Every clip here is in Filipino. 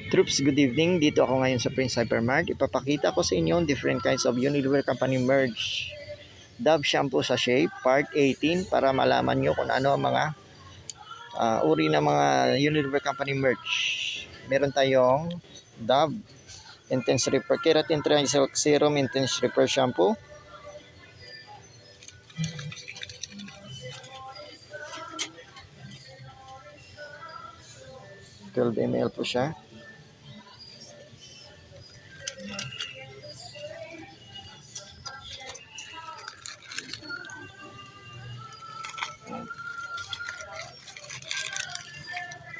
Troops, good evening. Dito ako ngayon sa Prince Hypermart. Ipapakita ko sa inyo different kinds of Unilever Company merch. Dove Shampoo Sachet, Part 18 para malaman nyo kung ano ang mga uri ng mga Unilever Company merch. Meron tayong Dove Intense Repair Keratin Tricycle Serum Intense Repair Shampoo. $12 ml po siya.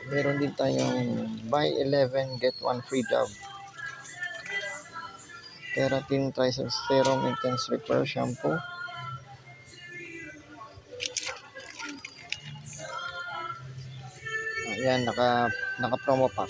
Meron din tayong buy 11 get 1 free Dove Keratin Tricycle Serum Intense Repair Shampoo. Ayan, naka promo pack.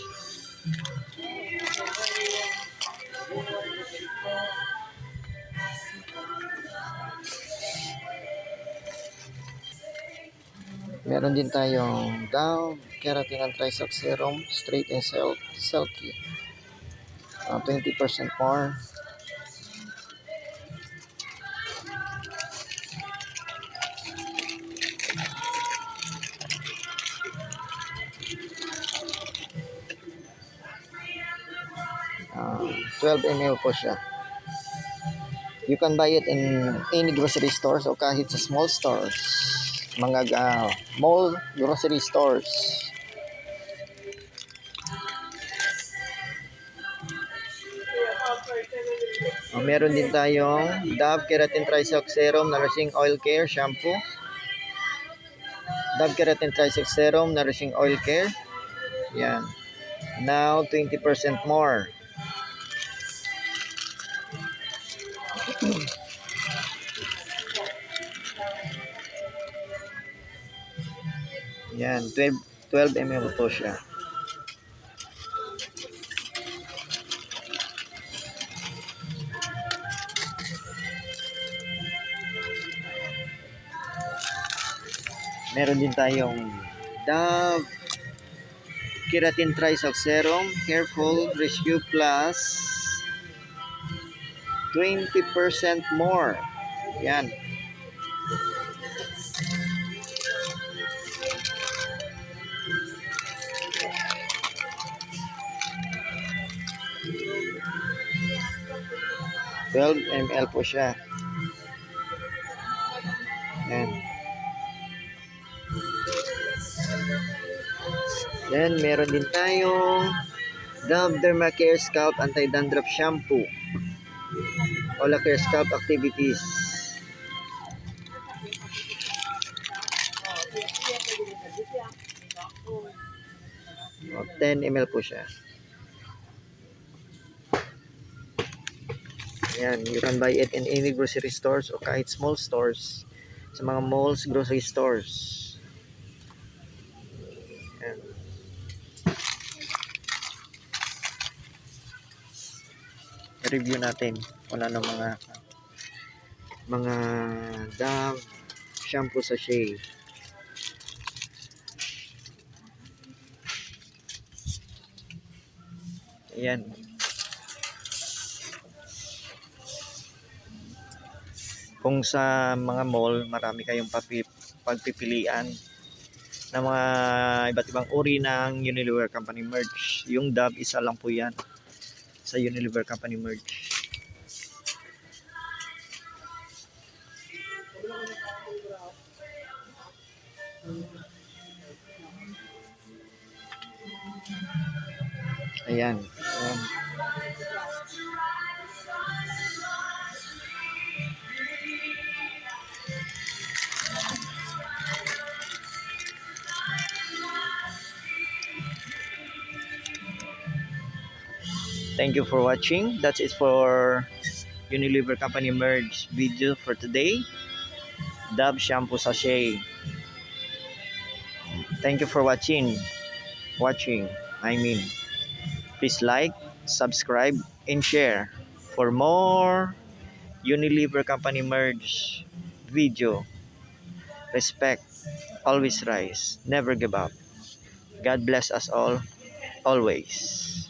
Meron din tayong Dove Keratin and Tricycle Serum Straight and Silky. 20% more. Uh, 12 ml po siya. You can buy it in any grocery stores o kahit sa small stores. Mga mall grocery stores. Meron din tayong Dove Keratin Tricycle Serum Nourishing Oil Care Shampoo. Dove Keratin Tricycle Serum Nourishing Oil Care. Yan. Now 20% more. Yan, 12 ml po siya. Meron din tayong Dove Keratin Tricycle Serum Careful Rescue Plus 20% more. Yan. $12 ml po siya. Yan. Then, meron din tayong Dove Dermacare Scalp Anti-Dandruff Shampoo. Ola Care Scalp Activities. 10 ml po siya. Ayan, you can buy it in any grocery stores o kahit small stores. Sa mga malls, grocery stores. Ayan. Review natin kung ano mga Dove Shampoo Sachet. Ayan. Kung sa mga mall, marami kayong pagpipilian ng mga iba't ibang uri ng Unilever Company merch. Yung Dove, isa lang po yan sa Unilever Company merch. Ayan. Ayan. Thank you for watching. That's it for Unilever Company merge video for today. Dove Shampoo Sachet. Thank you for watching. Please like, subscribe, and share for more Unilever Company merge video. Respect, always rise, never give up. God bless us all, always.